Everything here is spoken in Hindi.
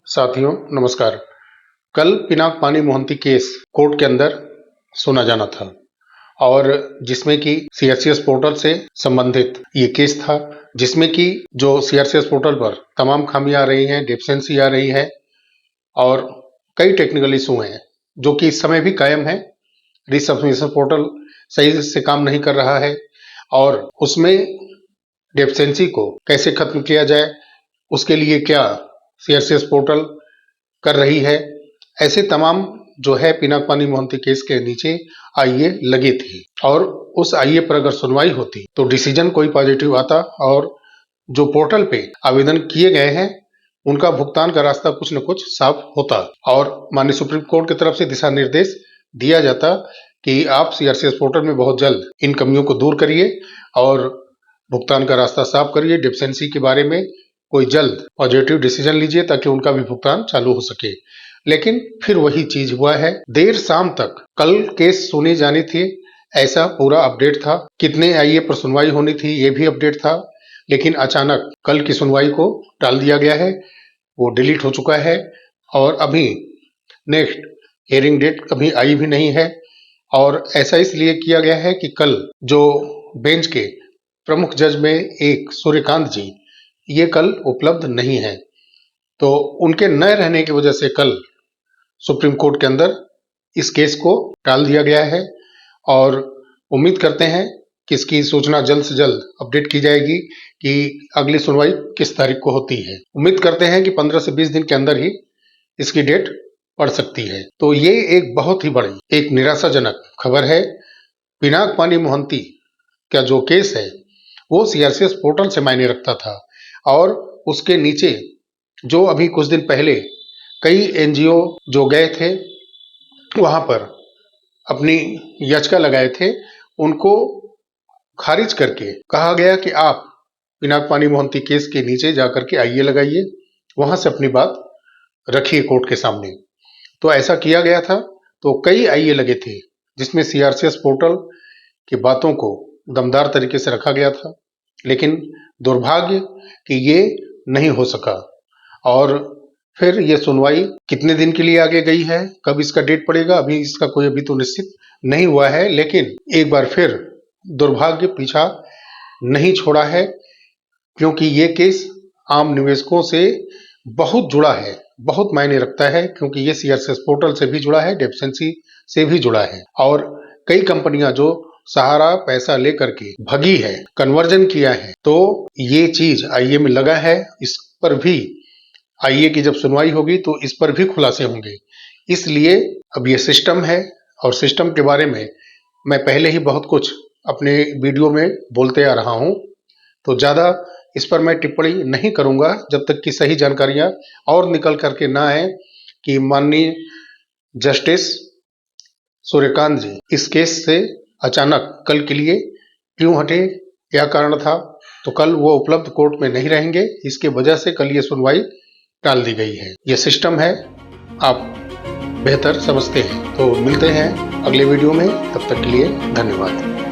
साथियों नमस्कार। कल पिनाक पानी मोहंती केस कोर्ट के अंदर सुना जाना था और जिसमें कि सीआरसीएस पोर्टल से संबंधित ये केस था, जिसमें कि जो सीआरसीएस पोर्टल पर तमाम खामियां आ रही हैं, डेफिशिएंसी आ रही है और कई टेक्निकल इशू हैं जो कि इस समय भी कायम है। रिसबमिशन पोर्टल सही से काम नहीं कर रहा है और उसमें डेफिशिएंसी को कैसे खत्म किया जाए, उसके लिए क्या सीआरसीएस पोर्टल कर रही है, ऐसे तमाम जो है पिनाक पानी मोहंती केस के नीचे आईए लगी थी और उस आईए पर अगर सुनवाई होती तो डिसीजन कोई पॉजिटिव आता और जो पोर्टल पे आवेदन किए गए हैं उनका भुगतान का रास्ता कुछ न कुछ साफ होता और माननीय सुप्रीम कोर्ट की तरफ से दिशा निर्देश दिया जाता कि आप सीआरसीएस पोर्टल में बहुत जल्द इन कमियों को दूर करिए और भुगतान का रास्ता साफ करिए। डेफिशिएंसी के बारे में कोई जल्द पॉजिटिव डिसीजन लीजिए ताकि उनका भी भुगतान चालू हो सके। लेकिन फिर वही चीज हुआ है, देर शाम तक कल केस सुनी जानी थी ऐसा पूरा अपडेट था, कितने आईए पर सुनवाई होनी थी ये भी अपडेट था, लेकिन अचानक कल की सुनवाई को टाल दिया गया है, वो डिलीट हो चुका है और अभी नेक्स्ट हियरिंग डेट कभी आई भी नहीं है। और ऐसा इसलिए किया गया है कि कल जो बेंच के प्रमुख जज में एक सूर्यकांत जी ये कल उपलब्ध नहीं है, तो उनके न रहने की वजह से कल सुप्रीम कोर्ट के अंदर इस केस को टाल दिया गया है और उम्मीद करते हैं कि इसकी सूचना जल्द से जल्द अपडेट की जाएगी कि अगली सुनवाई किस तारीख को होती है। उम्मीद करते हैं कि 15 से 20 दिन के अंदर ही इसकी डेट पड़ सकती है। तो ये एक बहुत ही बड़ी एक निराशाजनक खबर है। पिनाक पानी मोहंती का जो केस है वो सीआरसीएस पोर्टल से मायने रखता था और उसके नीचे जो अभी कुछ दिन पहले कई एनजीओ जो गए थे वहां पर अपनी याचिका लगाए थे, उनको खारिज करके कहा गया कि आप पिनाक पानी मोहंती केस के नीचे जाकर के आईए लगाइए, वहां से अपनी बात रखिए कोर्ट के सामने। तो ऐसा किया गया था, तो कई आईए लगे थे जिसमें सीआरसीएस पोर्टल की बातों को दमदार तरीके से रखा गया था, लेकिन दुर्भाग्य कि ये नहीं हो सका और फिर ये सुनवाई कितने दिन के लिए आगे गई है, कब इसका डेट पड़ेगा अभी इसका कोई अभी तो निश्चित नहीं हुआ है। लेकिन एक बार फिर दुर्भाग्य पीछा नहीं छोड़ा है, क्योंकि ये केस आम निवेशकों से बहुत जुड़ा है, बहुत मायने रखता है, क्योंकि ये सीआरसीएस पोर्टल से भी जुड़ा है, डेफिशिएंसी से भी जुड़ा है और कई कंपनियां जो सहारा पैसा लेकर के भगी है, कन्वर्जन किया है, तो ये चीज आईए में लगा है। इस पर भी आईए की जब सुनवाई होगी तो इस पर भी खुलासे होंगे। इसलिए अब ये सिस्टम है और सिस्टम के बारे में मैं पहले ही बहुत कुछ अपने वीडियो में बोलते आ रहा हूं, तो ज्यादा इस पर मैं टिप्पणी नहीं करूंगा जब तक कि सही जानकारियां और निकल करके ना आए कि माननीय जस्टिस सूर्यकांत जी इस केस से अचानक कल के लिए क्यों हटे, क्या कारण था। तो कल वो उपलब्ध कोर्ट में नहीं रहेंगे, इसके वजह से कल ये सुनवाई टाल दी गई है। ये सिस्टम है, आप बेहतर समझते हैं। तो मिलते हैं अगले वीडियो में, तब तक के लिए धन्यवाद।